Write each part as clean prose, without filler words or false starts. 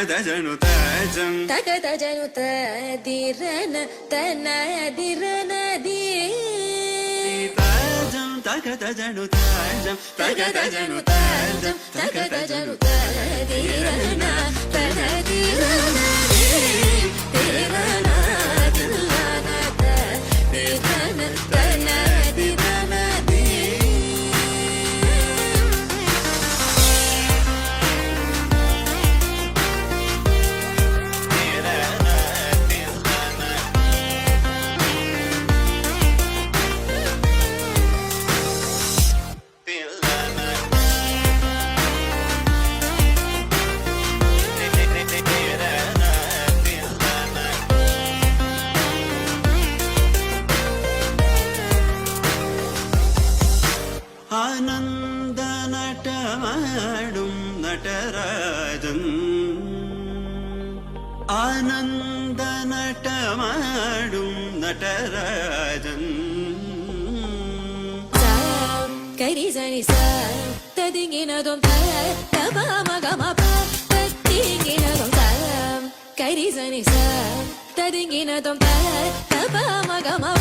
తగదజను తజం తగదజను తదిరన తనదిరన the తజం తగదజను తజం తగదజను తజం తగదజను తదిరన తనదిరన the తిరన తిల్లన తదిరన తనదిరన the ആനന്ദ നടമാടും നടരാജൻ ആനന്ദ നടമാടും നടരാജൻ കരിസനി സ തദിങ്ങിനതും തപമഗമപ തത്തിങ്ങിനതും കരിസനി സ തദിങ്ങിനതും തപമഗമപ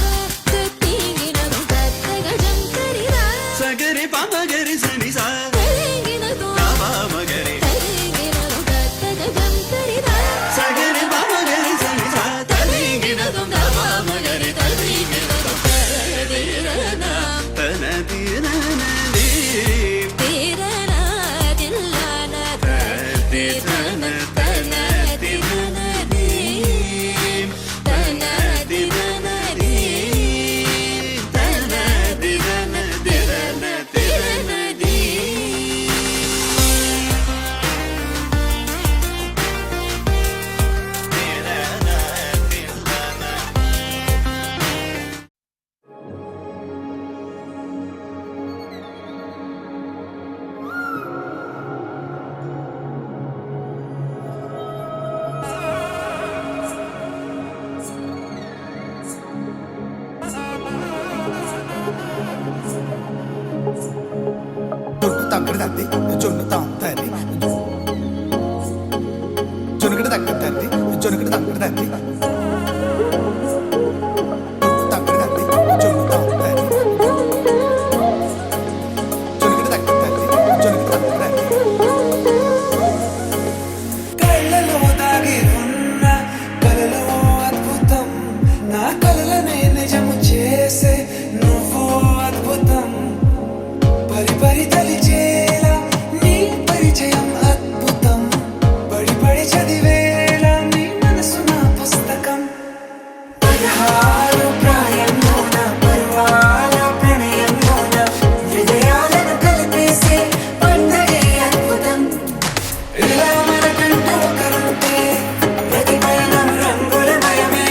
തത്തിങ്ങിനതും തഗജം തരിര സഗരി പമഗരി സനി സ തദിങ്ങിനതും പമഗരി തദിങ്ങിനതും തഗജം തരിര സഗരി പമഗരി സനി സ തദിങ്ങിനതും തപമഗരി തദിങ്ങിനതും തദിരന തനദിരനദി തിരന തില്ലന തദിരന തനദിരന തി തനദിരന തി തനദിരന ദിരന തിരന തി తక్కడ తద్ది జొన్ను తాంతది జొనకడ తక్కడ తద్ది జొనకడ తక్కడ తద్ది తక్కడ తద్ది జొన్ను తాంతది జొనకడ తక్కడ తద్ది జొనకడ తక్కడ తద్ది కళ్ళలో దాగి ఉన్న కలలో అద్భుతం నా కలలనే నిజము చేసే నువ్వు అద్భుతం పరి పరి తలిచేలా నీ పరిచయం అద్భుతం పడి పడి చదివేలా నీ మనసు నా పుస్తకం 16 ప్రాయంలోన పర్వాల ప్రణయంలోన హృదయాలను కలిపేసే పండగే అద్భుతం ఇలా మనకంటూ ఒకరుంటే ప్రతి పయనం రంగుల మయమే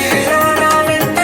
నా వెంట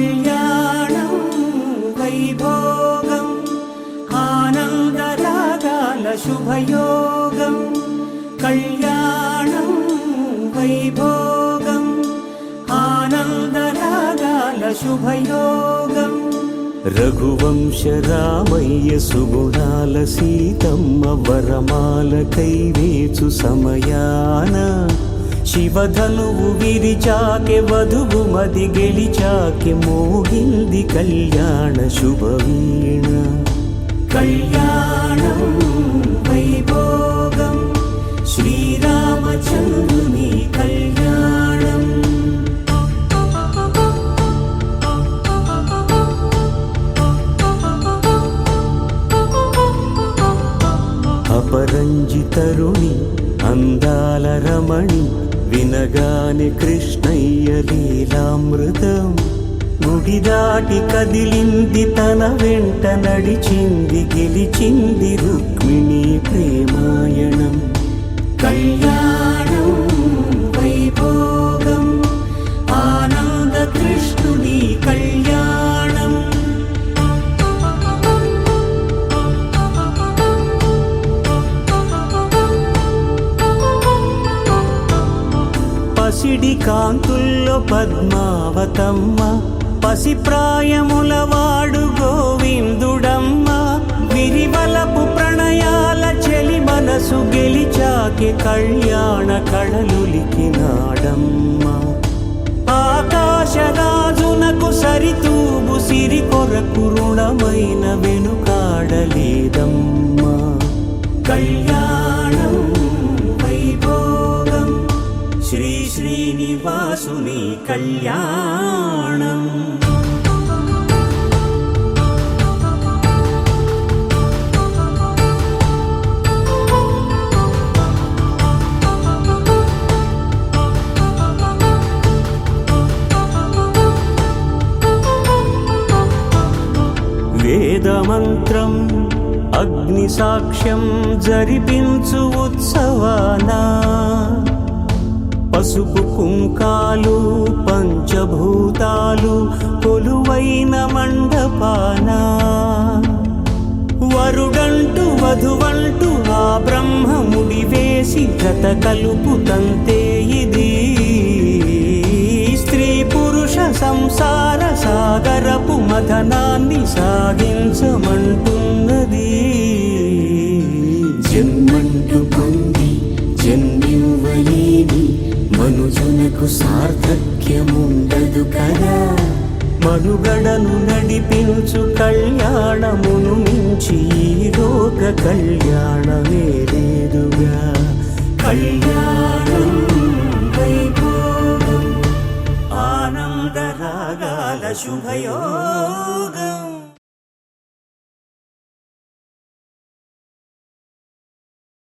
కళ్యాణం వైభోగం ఆనందరాగాల శుభయోగం కళ్యాణం వైభోగం ఆనందరాగాల శుభయోగం రఘువంశ రామయ్య సుగుణాల సీతమ్మ వరమాల కైవేచు సమయాన శివధనువు విరిచాకె వధువు మది గెలిచాకె మోగింది కళ్యాణ శుభవీణ కళ్యాణం వైభోగం శ్రీరామచంద్రుని కళ్యాణం అపరంజి తరుణి అందాల రమణి వినగానే కృష్ణయ్య లీలామృతం గుడి దాటి కదిలింది తన వెంట నడిచింది గెలిచింది రుక్మిణి ప్రేమాయణం కళ్యాణం వైభోగం ఆనంద కృష్ణుని కళ్యాణం పసిడి కాంతుల్లో పద్మావతమ్మ పసిప్రాయముల వాడు గోవిందుడమ్మ విరివలపు ప్రణయాల చెలి మనసు గెలిచాకే కళ్యాణ కళలులికినాడమ్మ ఆకాశరాజునకు సరితూబు సిరి కొరకు రుణమైన వెనుకాడలేదమ్మ కళ్యాణం వైభోగం శ్రీ శ్రీనివాసుని కళ్యాణం వేదమంత్రం అగ్ని సాక్ష్యం జరిపించు ఉత్సవానా పసుపు కుంకాలు పంచభూతాలు కొలువైన మండపాన వరుడంటూ వధువంటూ ఆ బ్రహ్మముడి వేసి గత కలుపు తంతే ఇది స్త్రీ పురుష సంసార సాగరపు మథనాన్ని సాగించమంటున్నది జన్మంటూ పొంది జన్మివ్వలేని మనుజునకు సార్థక్యముండదు కదా మనుగడను నడిపించు కళ్యాణమును మించి ఈ లోక కళ్యాణమే లేదుగా కళ్యాణం వైభోగం ఆనందరాగాల శుభయోగం